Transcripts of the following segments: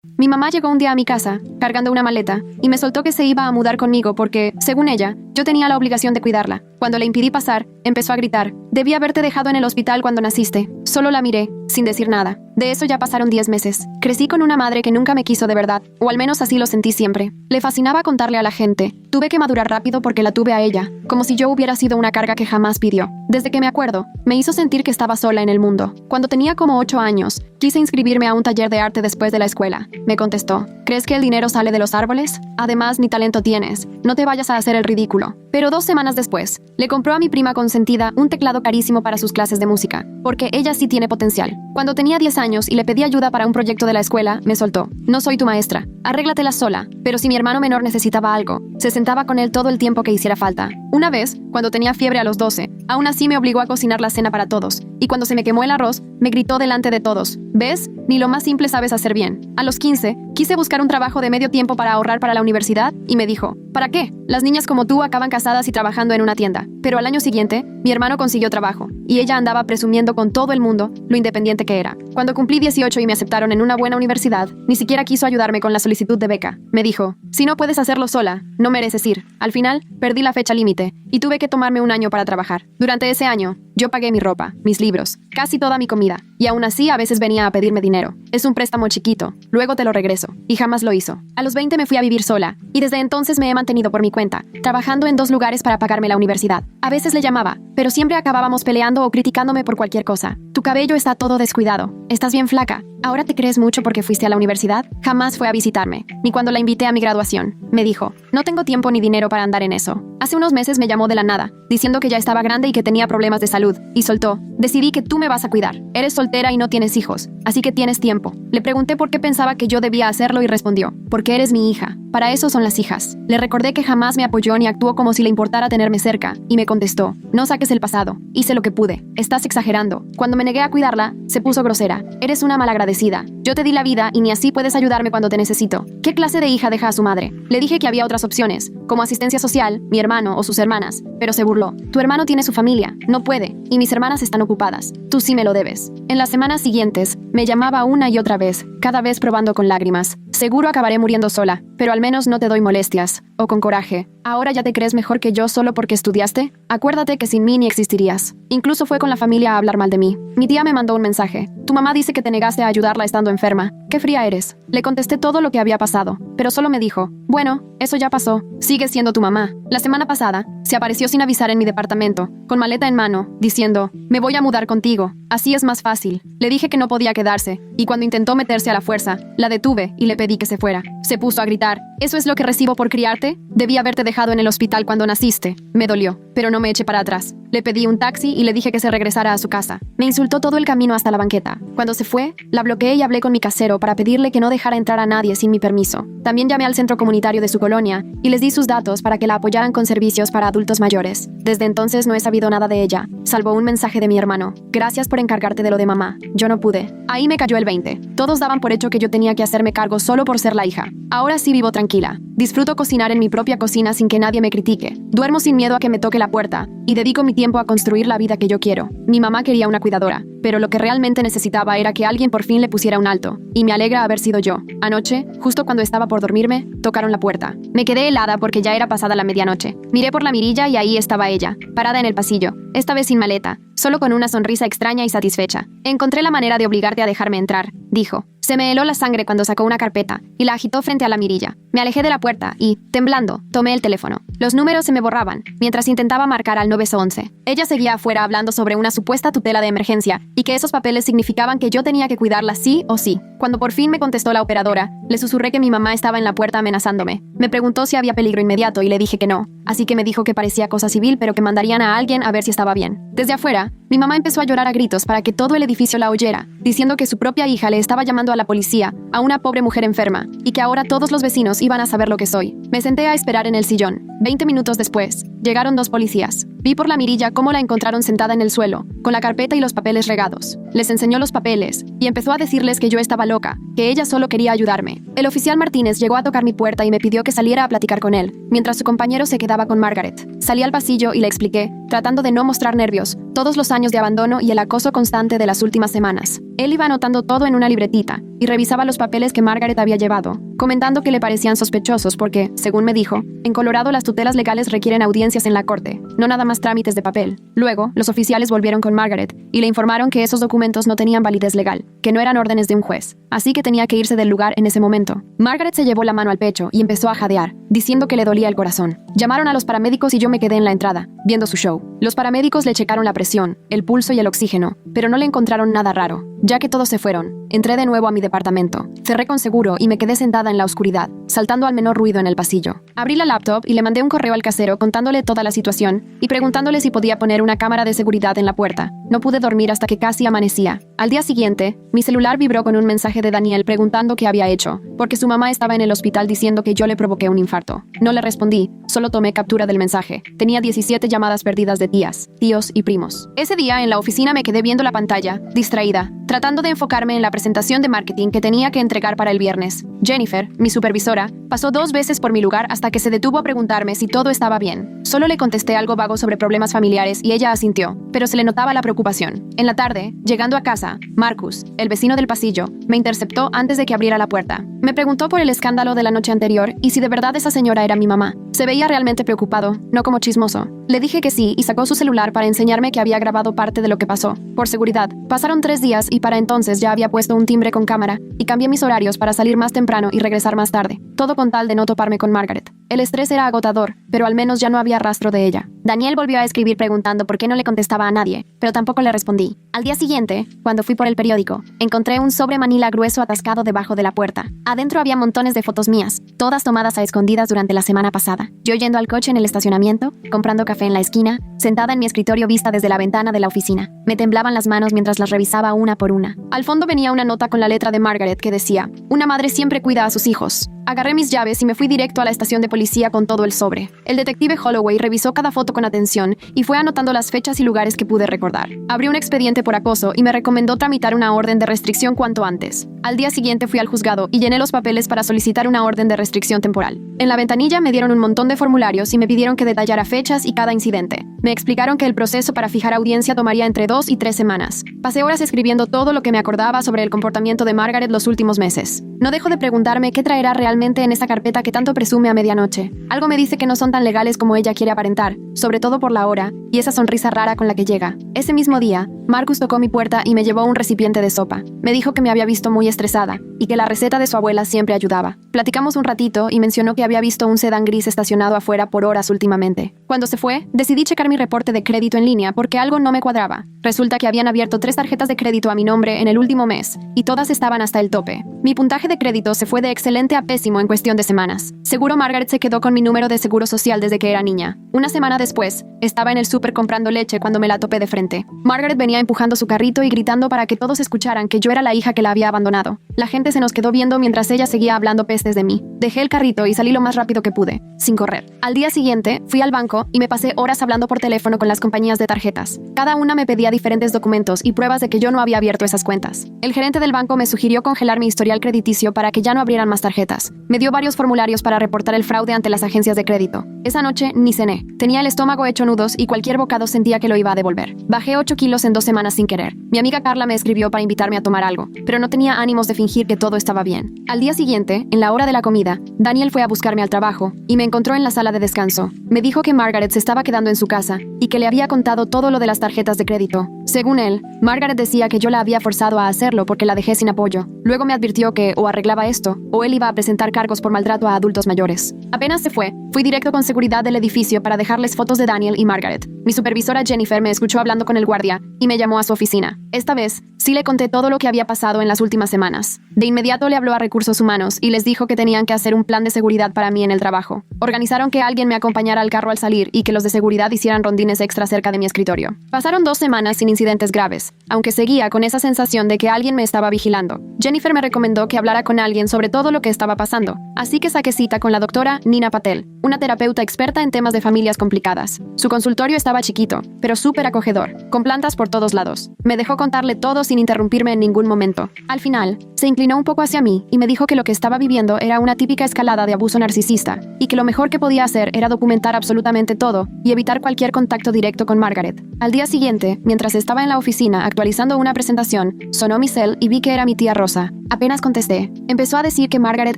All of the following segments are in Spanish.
Mi mamá llegó un día a mi casa, cargando una maleta, y me soltó que se iba a mudar conmigo porque, según ella, yo tenía la obligación de cuidarla. Cuando le impidí pasar, empezó a gritar: «Debí haberte dejado en el hospital cuando naciste». Solo la miré, sin decir nada. De eso ya pasaron 10 meses. Crecí con una madre que nunca me quiso de verdad, o al menos así lo sentí siempre. Le fascinaba contarle a la gente. Tuve que madurar rápido porque la tuve a ella, como si yo hubiera sido una carga que jamás pidió. Desde que me acuerdo, me hizo sentir que estaba sola en el mundo. Cuando tenía como 8 años, quise inscribirme a un taller de arte después de la escuela. Me contestó: «¿Crees que el dinero sale de los árboles? Además, ni talento tienes. No te vayas a hacer el ridículo». Pero 2 semanas después, le compró a mi prima consentida un teclado carísimo para sus clases de música, porque ella sí tiene potencial. Cuando tenía 10 años y le pedí ayuda para un proyecto de la escuela, me soltó: «No soy tu maestra, arréglatela sola». Pero si mi hermano menor necesitaba algo, se sentaba con él todo el tiempo que hiciera falta. Una vez, cuando tenía fiebre a los 12, aún así me obligó a cocinar la cena para todos, y cuando se me quemó el arroz, me gritó delante de todos: «¿Ves? Ni lo más simple sabes hacer bien». A los 15, quise buscar un trabajo de medio tiempo para ahorrar para la universidad, y me dijo: «¿Para qué? Las niñas como tú acaban casadas y trabajando en una tienda». Pero al año siguiente, mi hermano consiguió trabajo, y ella andaba presumiendo con todo el mundo lo independiente que era. Cuando cumplí 18 y me aceptaron en una buena universidad, ni siquiera quiso ayudarme con la solicitud de beca. Me dijo: «Si no puedes hacerlo sola, no mereces ir». Al final, perdí la fecha límite, y tuve que tomarme un año para trabajar. Durante ese año, yo pagué mi ropa, mis libros, casi toda mi comida, y aún así a veces venía a pedirme dinero. «Es un préstamo chiquito, luego te lo regreso», y jamás lo hizo. A los 20 me fui a vivir sola, y desde entonces me he mantenido por mi cuenta, trabajando en 2 lugares para pagarme la universidad. A veces le llamaba, pero siempre acabábamos peleando o criticándome por cualquier cosa. «Tu cabello está todo descuidado. Estás bien flaca. ¿Ahora te crees mucho porque fuiste a la universidad?». Jamás fue a visitarme, ni cuando la invité a mi graduación. Me dijo: «No tengo tiempo ni dinero para andar en eso». Hace unos meses me llamó de la nada, diciendo que ya estaba grande y que tenía problemas de salud, y soltó: «Decidí que tú me vas a cuidar. Eres soltera y no tienes hijos, así que tienes tiempo». Le pregunté por qué pensaba que yo debía hacerlo y respondió: «Porque eres mi hija. Para eso son las hijas». Le recordé que jamás me apoyó ni actuó como si le importara tenerme cerca, y me contestó: «No saques el pasado. Hice lo que pude. Estás exagerando». Cuando me negué a cuidarla, se puso grosera: «Eres una malagradecida. Yo te di la vida y ni así puedes ayudarme cuando te necesito. ¿Qué clase de hija deja a su madre?». Le dije que había otras opciones, como asistencia social, mi hermano o sus hermanas, pero se burló: «Tu hermano tiene su familia, no puede, y mis hermanas están ocupadas. Tú sí me lo debes». En las semanas siguientes, me llamaba una y otra vez, cada vez probando con lágrimas: «Seguro acabaré muriendo sola, pero al menos no te doy molestias». O con coraje: «¿Ahora ya te crees mejor que yo solo porque estudiaste? Acuérdate que sin mí ni existirías». Incluso fue con la familia a hablar mal de mí. Mi tía me mandó un mensaje: «Tu mamá dice que te negaste a ayudarla estando enferma. Qué fría eres». Le contesté todo lo que había pasado, pero solo me dijo: «Bueno, eso ya pasó. Sigue siendo tu mamá». La semana pasada, se apareció sin avisar en mi departamento, con maleta en mano, diciendo: «Me voy a mudar contigo. Así es más fácil». Le dije que no podía quedarse, y cuando intentó meterse a la fuerza, la detuve y le pedí que se fuera. Se puso a gritar: «¿Eso es lo que recibo por criarte? Debí haberte dejado en el hospital cuando naciste». Me dolió, pero no me eché para atrás. Le pedí un taxi y le dije que se regresara a su casa. Me insultó todo el camino hasta la banqueta. Cuando se fue, la bloqueé y hablé con mi casero para pedirle que no dejara entrar a nadie sin mi permiso. También llamé al centro comunitario de su colonia y les di sus datos para que la apoyaran con servicios para adultos mayores. Desde entonces no he sabido nada de ella, salvo un mensaje de mi hermano: «Gracias por encargarte de lo de mamá. Yo no pude». Ahí me cayó el 20. Todos daban por hecho que yo tenía que hacerme cargo solo por ser la hija. Ahora sí vivo tranquila. Disfruto cocinar en mi propia cocina sin que nadie me critique. Duermo sin miedo a que me toque la puerta y dedico mi tiempo a construir la vida que yo quiero. Mi mamá quería una cuidadora, pero lo que realmente necesitaba era que alguien por fin le pusiera un alto, y me alegra haber sido yo. Anoche, justo cuando estaba por dormirme, tocaron la puerta. Me quedé helada porque ya era pasada la medianoche. Miré por la mirilla y ahí estaba ella, parada en el pasillo, esta vez sin maleta, solo con una sonrisa extraña y satisfecha. «Encontré la manera de obligarte a dejarme entrar», dijo. Se me heló la sangre cuando sacó una carpeta y la agitó frente a la mirilla. Me alejé de la puerta y, temblando, tomé el teléfono. Los números se me borraban mientras intentaba marcar al 911. Ella seguía afuera hablando sobre una supuesta tutela de emergencia y que esos papeles significaban que yo tenía que cuidarla sí o sí. Cuando por fin me contestó la operadora, le susurré que mi mamá estaba en la puerta amenazándome. Me preguntó si había peligro inmediato y le dije que no. Así que me dijo que parecía cosa civil, pero que mandarían a alguien a ver si estaba bien. Desde afuera, mi mamá empezó a llorar a gritos para que todo el edificio la oyera, diciendo que su propia hija le estaba llamando a la policía, a una pobre mujer enferma, y que ahora todos los vecinos iban a saber lo que soy. Me senté a esperar en el sillón. 20 minutos después, llegaron 2 policías. Vi por la mirilla cómo la encontraron sentada en el suelo, con la carpeta y los papeles regados. Les enseñó los papeles, y empezó a decirles que yo estaba loca, que ella solo quería ayudarme. El oficial Martínez llegó a tocar mi puerta y me pidió que saliera a platicar con él, mientras su compañero se quedaba con Margaret. Salí al pasillo y le expliqué tratando de no mostrar nervios, todos los años de abandono y el acoso constante de las últimas semanas. Él iba anotando todo en una libretita y revisaba los papeles que Margaret había llevado, comentando que le parecían sospechosos porque, según me dijo, en Colorado las tutelas legales requieren audiencias en la corte, no nada más trámites de papel. Luego, los oficiales volvieron con Margaret y le informaron que esos documentos no tenían validez legal, que no eran órdenes de un juez, así que tenía que irse del lugar en ese momento. Margaret se llevó la mano al pecho y empezó a jadear, diciendo que le dolía el corazón. Llamaron a los paramédicos y yo me quedé en la entrada, viendo su show. Los paramédicos le checaron la presión, el pulso y el oxígeno, pero no le encontraron nada raro. Ya que todos se fueron, entré de nuevo a mi departamento. Cerré con seguro y me quedé sentada en la oscuridad, saltando al menor ruido en el pasillo. Abrí la laptop y le mandé un correo al casero contándole toda la situación y preguntándole si podía poner una cámara de seguridad en la puerta. No pude dormir hasta que casi amanecía. Al día siguiente, mi celular vibró con un mensaje de Daniel preguntando qué había hecho, porque su mamá estaba en el hospital diciendo que yo le provoqué un infarto. No le respondí, solo tomé captura del mensaje. Tenía 17 llamadas perdidas de tías, tíos y primos. Ese día en la oficina me quedé viendo la pantalla, distraída, tratando de enfocarme en la presentación de marketing que tenía que entregar para el viernes. Jennifer, mi supervisora, pasó 2 veces por mi lugar hasta que se detuvo a preguntarme si todo estaba bien. Solo le contesté algo vago sobre problemas familiares y ella asintió, pero se le notaba la preocupación. En la tarde, llegando a casa, Marcus, el vecino del pasillo, me interceptó antes de que abriera la puerta. Me preguntó por el escándalo de la noche anterior y si de verdad esa señora era mi mamá. Se veía realmente preocupado, no como chismoso. Le dije que sí y sacó su celular para enseñarme que había grabado parte de lo que pasó. Por seguridad, pasaron 3 días y para entonces ya había puesto un timbre con cámara y cambié mis horarios para salir más temprano y regresar más tarde. Todo con tal de no toparme con Margaret. El estrés era agotador, pero al menos ya no había rastro de ella. Daniel volvió a escribir preguntando por qué no le contestaba a nadie, pero tampoco le respondí. Al día siguiente, cuando fui por el periódico, encontré un sobre manila grueso atascado debajo de la puerta. Adentro había montones de fotos mías, todas tomadas a escondidas durante la semana pasada. Yo yendo al coche en el estacionamiento, comprando café en la esquina, sentada en mi escritorio vista desde la ventana de la oficina. Me temblaban las manos mientras las revisaba una por una. Al fondo venía una nota con la letra de Margaret que decía: "Una madre siempre cuida a sus hijos". Agarré mis llaves y me fui directo a la estación de policía con todo el sobre. El detective Holloway revisó cada foto con atención y fue anotando las fechas y lugares que pude recordar. Abrió un expediente por acoso y me recomendó tramitar una orden de restricción cuanto antes. Al día siguiente fui al juzgado y llené los papeles para solicitar una orden de restricción temporal. En la ventanilla me dieron un montón de formularios y me pidieron que detallara fechas y cada incidente. Me explicaron que el proceso para fijar audiencia tomaría entre 2 y 3 semanas. Pasé horas escribiendo todo lo que me acordaba sobre el comportamiento de Margaret los últimos meses. No dejo de preguntarme qué traerá realmente en esa carpeta que tanto presume a medianoche. Algo me dice que no son tan legales como ella quiere aparentar, sobre todo por la hora y esa sonrisa rara con la que llega. Ese mismo día, Marcus tocó mi puerta y me llevó un recipiente de sopa. Me dijo que me había visto muy estresada y que la receta de su abuela siempre ayudaba. Platicamos un ratito y mencionó que había visto un sedán gris estacionado afuera por horas últimamente. Cuando se fue, decidí checar mi reporte de crédito en línea porque algo no me cuadraba. Resulta que habían abierto 3 tarjetas de crédito a mi nombre en el último mes y todas estaban hasta el tope. Mi puntaje de crédito se fue de excelente a pésimo en cuestión de semanas. Seguro Margaret se quedó con mi número de seguro social desde que era niña. Una semana después, estaba en el súper comprando leche cuando me la topé de frente. Margaret venía empujando su carrito y gritando para que todos escucharan que yo era la hija que la había abandonado. La gente se nos quedó viendo mientras ella seguía hablando pestes de mí. Dejé el carrito y salí lo más rápido que pude, sin correr. Al día siguiente, fui al banco y me pasé horas hablando por teléfono con las compañías de tarjetas. Cada una me pedía diferentes documentos y pruebas de que yo no había abierto esas cuentas. El gerente del banco me sugirió congelar mi historial crediticio para que ya no abrieran más tarjetas. Me dio varios formularios para reportar el fraude ante las agencias de crédito. Esa noche ni cené. Tenía el estómago hecho nudos y cualquier bocado sentía que lo iba a devolver. Bajé 8 kilos en 2 semanas sin querer. Mi amiga Carla me escribió para invitarme a tomar algo, pero no tenía ánimos de fingir que todo estaba bien. Al día siguiente, en la hora de la comida, Daniel fue a buscarme al trabajo y me encontró en la sala de descanso. Me dijo que Margaret se estaba quedando en su casa y que le había contado todo lo de las tarjetas de crédito. Según él, Margaret decía que yo la había forzado a hacerlo porque la dejé sin apoyo. Luego me advirtió que o arreglaba esto o él iba a presentar cargos por maltrato a adultos mayores. Apenas se fue, fui directo con seguridad del edificio para dejarles fotos de Daniel y Margaret. Mi supervisora Jennifer me escuchó hablando con el guardia y me llamó a su oficina. Esta vez, sí le conté todo lo que había pasado en las últimas semanas. De inmediato le habló a Recursos Humanos y les dijo que tenían que hacer un plan de seguridad para mí en el trabajo. Organizaron que alguien me acompañara al carro al salir y que los de seguridad hicieran rondines extra cerca de mi escritorio. Pasaron 2 semanas sin incidentes graves, aunque seguía con esa sensación de que alguien me estaba vigilando. Jennifer me recomendó que hablara con alguien sobre todo lo que estaba pasando, así que saqué cita con la doctora Nina Patel, una terapeuta experta en temas de familias complicadas. Su consultorio estaba estaba chiquito, pero súper acogedor, con plantas por todos lados. Me dejó contarle todo sin interrumpirme en ningún momento. Al final, se inclinó un poco hacia mí y me dijo que lo que estaba viviendo era una típica escalada de abuso narcisista y que lo mejor que podía hacer era documentar absolutamente todo y evitar cualquier contacto directo con Margaret. Al día siguiente, mientras estaba en la oficina actualizando una presentación, sonó mi cel y vi que era mi tía Rosa. Apenas contesté, empezó a decir que Margaret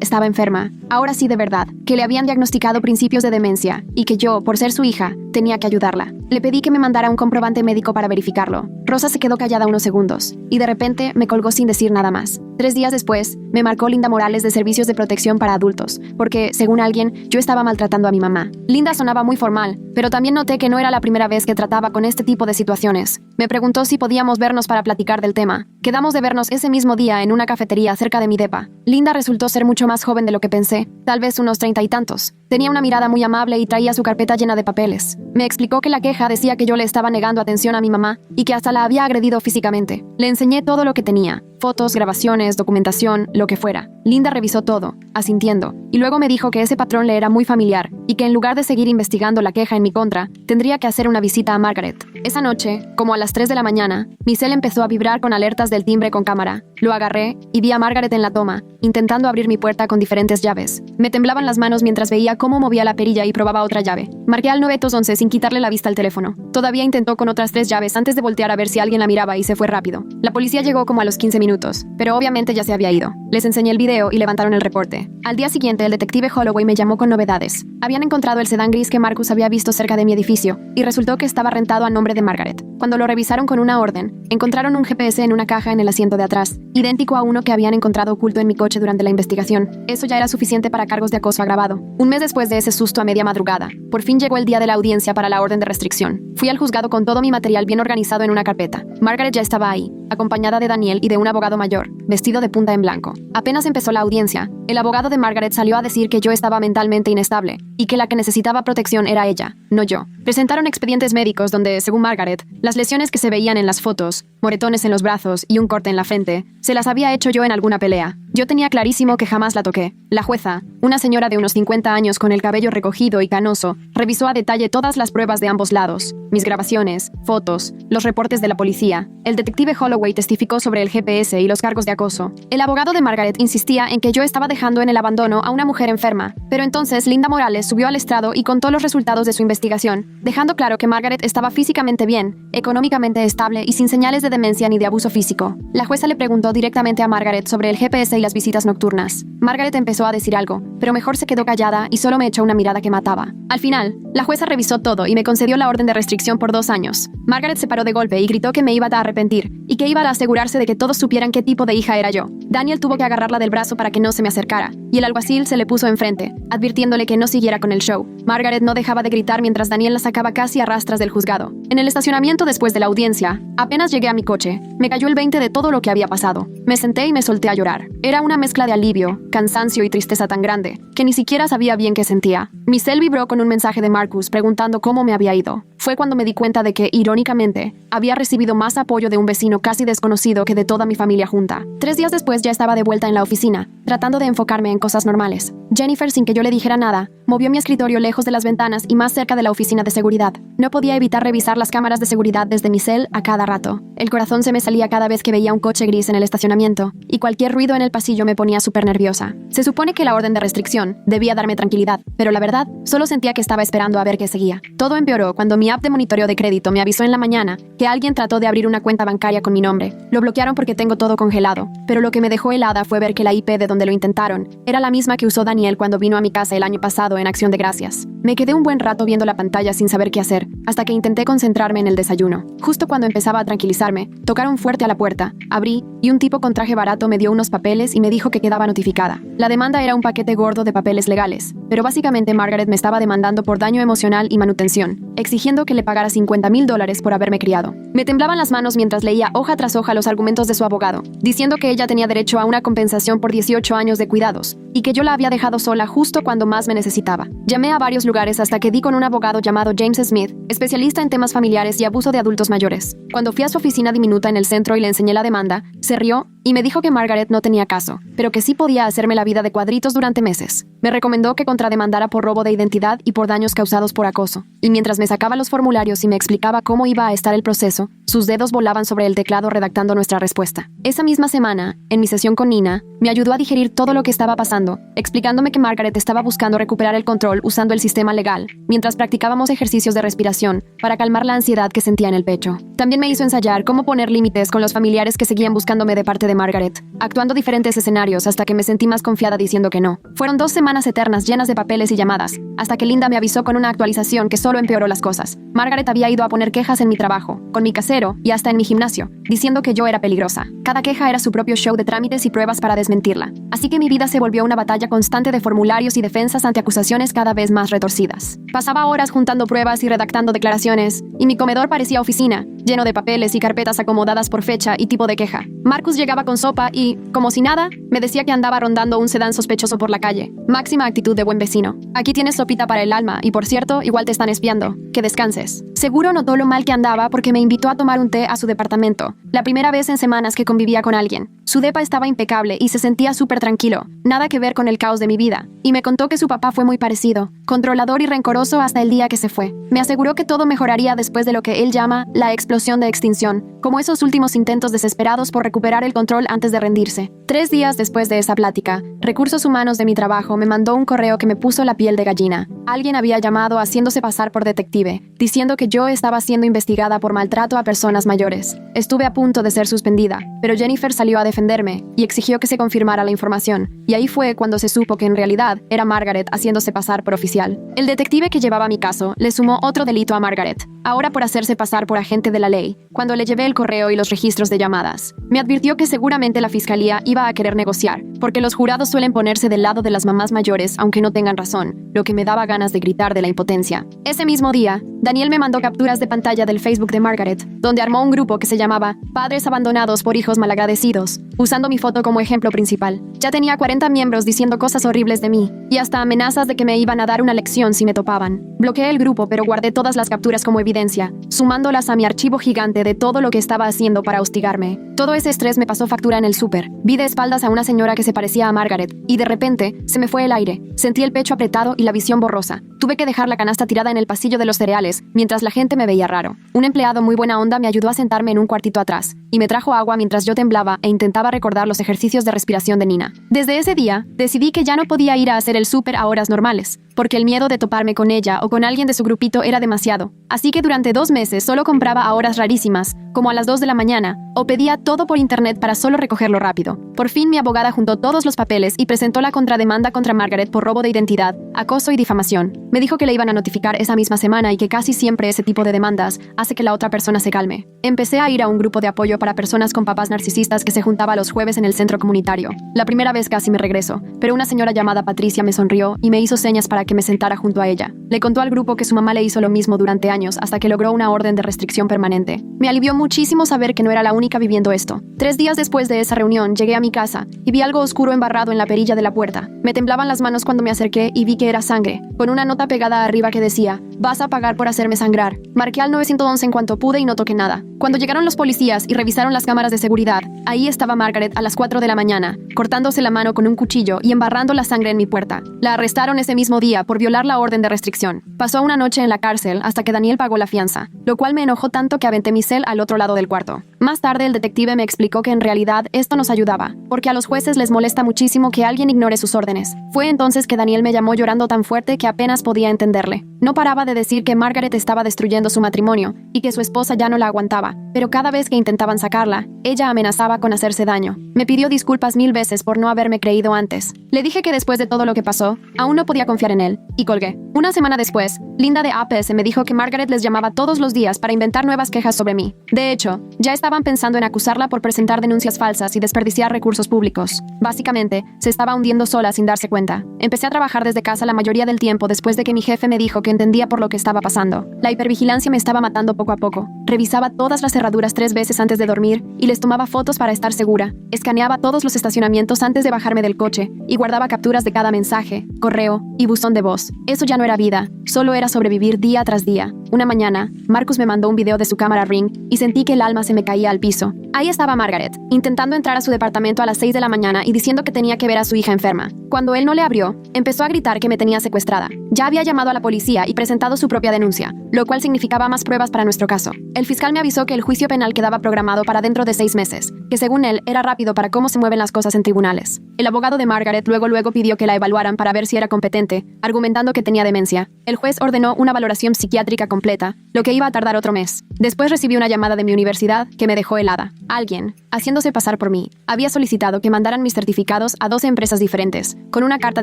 estaba enferma, ahora sí de verdad, que le habían diagnosticado principios de demencia y que yo, por ser su hija, tenía que ayudarla. Le pedí que me mandara un comprobante médico para verificarlo. Rosa se quedó callada unos segundos y de repente me colgó sin decir nada más. 3 días después, me marcó Linda Morales de Servicios de Protección para Adultos, porque, según alguien, yo estaba maltratando a mi mamá. Linda sonaba muy formal, pero también noté que no era la primera vez que trataba con este tipo de situaciones. Me preguntó si podíamos vernos para platicar del tema. Quedamos de vernos ese mismo día en una cafetería cerca de mi depa. Linda resultó ser mucho más joven de lo que pensé, tal vez unos 30 y tantos. Tenía una mirada muy amable y traía su carpeta llena de papeles. Me explicó que la queja decía que yo le estaba negando atención a mi mamá y que hasta la había agredido físicamente. Le enseñé todo lo que tenía, fotos, grabaciones, documentación, lo que fuera. Linda revisó todo, asintiendo, y luego me dijo que ese patrón le era muy familiar y que en lugar de seguir investigando la queja en mi contra, tendría que hacer una visita a Margaret. Esa noche, como a las 3 de la mañana, mi cel empezó a vibrar con alertas del timbre con cámara. Lo agarré y vi a Margaret en la toma, intentando abrir mi puerta con diferentes llaves. Me temblaban las manos mientras veía cómo movía la perilla y probaba otra llave. Marqué al 911 sin quitarle la vista al teléfono. Todavía intentó con otras 3 llaves antes de voltear a ver si alguien la miraba y se fue rápido. La policía llegó como a los 15 minutos, pero obviamente ya se había ido. Les enseñé el video y levantaron el reporte. Al día siguiente, el detective Holloway me llamó con novedades. Habían encontrado el sedán gris que Marcus había visto cerca de mi edificio y resultó que estaba rentado a nombre de Margaret. Cuando lo revisaron con una orden, encontraron un GPS en una caja en el asiento de atrás, idéntico a uno que habían encontrado oculto en mi coche durante la investigación. Eso ya era suficiente para cargos de acoso agravado. Un mes después de ese susto a media madrugada, por fin llegó el día de la audiencia para la orden de restricción. Fui al juzgado con todo mi material bien organizado en una carpeta. Margaret ya estaba ahí, acompañada de Daniel y de un abogado mayor, vestido de punta en blanco. Apenas empezó la audiencia, el abogado de Margaret salió a decir que yo estaba mentalmente inestable y que la que necesitaba protección era ella, no yo. Presentaron expedientes médicos donde, según Margaret, las lesiones que se veían en las fotos, moretones en los brazos y un corte en la frente, se las había hecho yo en alguna pelea. Yo tenía clarísimo que jamás la toqué. La jueza, una señora de unos 50 años con el cabello recogido y canoso, revisó a detalle todas las pruebas de ambos lados, mis grabaciones, fotos, los reportes de la policía. El detective Holloway testificó sobre el GPS y los cargos de acoso. El abogado de Margaret insistía en que yo estaba dejando en el abandono a una mujer enferma, pero entonces Linda Morales subió al estrado y contó los resultados de su investigación, dejando claro que Margaret estaba físicamente bien, económicamente estable y sin señales de demencia ni de abuso físico. La jueza le preguntó directamente a Margaret sobre el GPS y las visitas nocturnas. Margaret empezó a decir algo, pero mejor se quedó callada y solo me echó una mirada que mataba. Al final, la jueza revisó todo y me concedió la orden de restricción por 2 años. Margaret se paró de golpe y gritó que me iba a arrepentir y que iba a asegurarse de que todos supieran qué tipo de hija era yo. Daniel tuvo que agarrarla del brazo para que no se me acercara, y el alguacil se le puso enfrente, advirtiéndole que no siguiera con el show. Margaret no dejaba de gritar mientras Daniel la sacaba casi a rastras del juzgado. En el estacionamiento después de la audiencia, apenas llegué a mi coche, me cayó el 20 de todo lo que había pasado. Me senté y me solté a llorar. Era una mezcla de alivio, cansancio y tristeza tan grande, que ni siquiera sabía bien qué sentía. Mi cel vibró con un mensaje de Marcus preguntando cómo me había ido. Fue cuando me di cuenta de que, irónicamente, había recibido más apoyo de un vecino casi desconocido que de toda mi familia junta. 3 días después ya estaba de vuelta en la oficina, tratando de enfocarme en cosas normales. Jennifer, sin que yo le dijera nada, movió mi escritorio lejos de las ventanas y más cerca de la oficina de seguridad. No podía evitar revisar las cámaras de seguridad desde mi cel a cada rato. El corazón se me salía cada vez que veía un coche gris en el estacionamiento, y cualquier ruido en el pasillo me ponía súper nerviosa. Se supone que la orden de restricción debía darme tranquilidad, pero la verdad, solo sentía que estaba esperando a ver qué seguía. Todo empeoró cuando mi app de monitoreo de crédito me avisó en la mañana que alguien trató de abrir una cuenta bancaria con mi nombre. Lo bloquearon porque tengo todo congelado, pero lo que me dejó helada fue ver que la IP de donde lo intentaron era la misma que usó Daniel cuando vino a mi casa el año pasado en Acción de Gracias. Me quedé un buen rato viendo la pantalla sin saber qué hacer, hasta que intenté concentrarme en el desayuno. Justo cuando empezaba a tranquilizarme, tocaron fuerte a la puerta, abrí, y un tipo con traje barato me dio unos papeles y me dijo que quedaba notificada. La demanda era un paquete gordo de papeles legales, pero básicamente Margaret me estaba demandando por daño emocional y manutención, exigiendo que le pagara $50,000 por haberme criado. Me temblaban las manos mientras leía hoja tras hoja los argumentos de su abogado, diciendo que ella tenía derecho a una compensación por 18 años de cuidados, y que yo la había dejado sola justo cuando más me necesitaba. Llamé a varios lugares hasta que di con un abogado llamado James Smith, especialista en temas familiares y abuso de adultos mayores. Cuando fui a su oficina diminuta en el centro y le enseñé la demanda, se rió y me dijo que Margaret no tenía caso, pero que sí podía hacerme la vida de cuadritos durante meses. Me recomendó que contrademandara por robo de identidad y por daños causados por acoso. Y mientras me me sacaba los formularios y me explicaba cómo iba a estar el proceso, sus dedos volaban sobre el teclado redactando nuestra respuesta. Esa misma semana, en mi sesión con Nina, me ayudó a digerir todo lo que estaba pasando, explicándome que Margaret estaba buscando recuperar el control usando el sistema legal, mientras practicábamos ejercicios de respiración para calmar la ansiedad que sentía en el pecho. También me hizo ensayar cómo poner límites con los familiares que seguían buscándome de parte de Margaret, actuando diferentes escenarios hasta que me sentí más confiada diciendo que no. Fueron 2 semanas eternas llenas de papeles y llamadas, hasta que Linda me avisó con una actualización que solo empeoró las cosas. Margaret había ido a poner quejas en mi trabajo, con mi casero y hasta en mi gimnasio, diciendo que yo era peligrosa. Cada queja era su propio show de trámites y pruebas para desmentirla. Así que mi vida se volvió una batalla constante de formularios y defensas ante acusaciones cada vez más retorcidas. Pasaba horas juntando pruebas y redactando declaraciones, y mi comedor parecía oficina, lleno de papeles y carpetas acomodadas por fecha y tipo de queja. Marcus llegaba con sopa y, como si nada, me decía que andaba rondando un sedán sospechoso por la calle. Máxima actitud de buen vecino. Aquí tienes sopita para el alma y, por cierto, igual te están espiando. Que descanses. Seguro notó lo mal que andaba porque me invitó a tomar un té a su departamento, la primera vez en semanas que convivía con alguien. Su depa estaba impecable y se sentía súper tranquilo, nada que ver con el caos de mi vida, y me contó que su papá fue muy parecido, controlador y rencoroso hasta el día que se fue. Me aseguró que todo mejoraría después de lo que él llama la explosión de extinción, como esos últimos intentos desesperados por recuperar el control antes de rendirse. 3 días después de esa plática, Recursos Humanos de mi trabajo me mandó un correo que me puso la piel de gallina. Alguien había llamado haciéndose pasar por detective, diciendo que yo estaba siendo investigada por maltrato a personas mayores. Estuve a punto de ser suspendida, pero Jennifer salió a defenderme y exigió que se confirmara la información, y ahí fue cuando se supo que en realidad era Margaret haciéndose pasar por oficial. El detective que llevaba mi caso le sumó otro delito a Margaret, ahora por hacerse pasar por agente de la ley, cuando le llevé el correo y los registros de llamadas. Me advirtió que seguramente la fiscalía iba a querer negociar, porque los jurados suelen ponerse del lado de las mamás mayores aunque no tengan razón, lo que me daba ganas de gritar de la impotencia. Ese mismo día, Daniel me mandó capturas de pantalla del Facebook de Margaret, donde armó un grupo que se llamaba Padres Abandonados por Hijos Malagradecidos, usando mi foto como ejemplo principal. Ya tenía 40 miembros diciendo cosas horribles de mí, y hasta amenazas de que me iban a dar una lección si me topaban. Bloqueé el grupo, pero guardé todas las capturas como evidencia, sumándolas a mi archivo gigante de todo lo que estaba haciendo para hostigarme. Todo ese estrés me pasó factura en el súper. Vi de espaldas a una señora que se parecía a Margaret, y de repente se me fue el aire. Sentí el pecho apretado y la visión borrosa. Tuve que dejar la canasta tirada en el pasillo de los cereales, mientras la gente me veía raro. Un empleado muy buena onda me ayudó a sentarme en un cuartito atrás, y me trajo agua mientras yo temblaba e intentaba recordar los ejercicios de respiración de Nina. Desde ese día, decidí que ya no podía ir a hacer el súper a horas normales, porque el miedo de toparme con ella o con alguien de su grupito era demasiado. Así que durante 2 meses solo compraba a horas rarísimas, como a las 2 de la mañana, o pedía todo por internet para solo recogerlo rápido. Por fin mi abogada juntó todos los papeles y presentó la contrademanda contra Margaret por robo de identidad, acoso y difamación. Me dijo que le iban a notificar esa misma semana y que casi siempre ese tipo de demandas hace que la otra persona se calme. Empecé a ir a un grupo de apoyo para personas con papás narcisistas que se juntaba los jueves en el centro comunitario. La primera vez casi me regreso, pero una señora llamada Patricia me sonrió y me hizo señas para que me sentara junto a ella. Le contó al grupo que su mamá le hizo lo mismo durante años hasta que logró una orden de restricción permanente. Me alivió muchísimo saber que no era la única viviendo esto. 3 días después de esa reunión llegué a mi casa y vi algo oscuro embarrado en la perilla de la puerta. Me temblaban las manos cuando me acerqué y vi que era sangre, con una nota pegada arriba que decía: "Vas a pagar por hacerme sangrar". Marqué al 911 en cuanto pude y no toqué nada. Cuando llegaron los policías y revisaron las cámaras de seguridad, ahí estaba Margaret a las 4 de la mañana, cortándose la mano con un cuchillo y embarrando la sangre en mi puerta. La arrestaron ese mismo día por violar la orden de restricción. Pasó una noche en la cárcel hasta que Daniel pagó la fianza, lo cual me enojó tanto que aventé mi cel al otro lado del cuarto. Más tarde el detective me explicó que en realidad esto nos ayudaba, porque a los jueces les molesta muchísimo que alguien ignore sus órdenes. Fue entonces que Daniel me llamó llorando tan fuerte que apenas podía entenderle. No paraba de decir que Margaret estaba destruyendo su matrimonio y que su esposa ya no la aguantaba, pero cada vez que intentaban sacarla, ella amenazaba con hacerse daño. Me pidió disculpas 1000 veces por no haberme creído antes. Le dije que después de todo lo que pasó, aún no podía confiar en él, y colgué. Una semana después, Linda de APS me dijo que Margaret les llamaba todos los días para inventar nuevas quejas sobre mí. De hecho, ya estaban pensando en acusarla por presentar denuncias falsas y desperdiciar recursos públicos. Básicamente, se estaba hundiendo sola sin darse cuenta. Empecé a trabajar desde casa la mayoría del tiempo después de que mi jefe me dijo que entendía por lo que estaba pasando. La hipervigilancia me estaba matando poco a poco. Revisaba todas las cerraduras 3 veces antes de dormir y les tomaba fotos para estar segura. Escaneaba todos los estacionamientos antes de bajarme del coche y guardaba capturas de cada mensaje, correo y buzón de voz. Eso ya no era vida, solo era sobrevivir día tras día. Una mañana, Marcus me mandó un video de su cámara Ring y sentí que el alma se me caía al piso. Ahí estaba Margaret, intentando entrar a su departamento a las 6 de la mañana y diciendo que tenía que ver a su hija enferma. Cuando él no le abrió, empezó a gritar que me tenía secuestrada. Ya había llamado a la policía y presentado su propia denuncia, lo cual significaba más pruebas para nuestro caso. El fiscal me avisó que el juicio penal quedaba programado para dentro de 6 meses, que según él era rápido para cómo se mueven las cosas en tribunales. El abogado de Margaret luego pidió que la evaluaran para ver si era competente, argumentando que tenía demencia. El juez ordenó una valoración psiquiátrica completa, lo que iba a tardar otro mes. Después recibí una llamada de mi universidad que me dejó helada. Alguien, haciéndose pasar por mí, había solicitado que mandaran mis certificados a 12 empresas diferentes, con una carta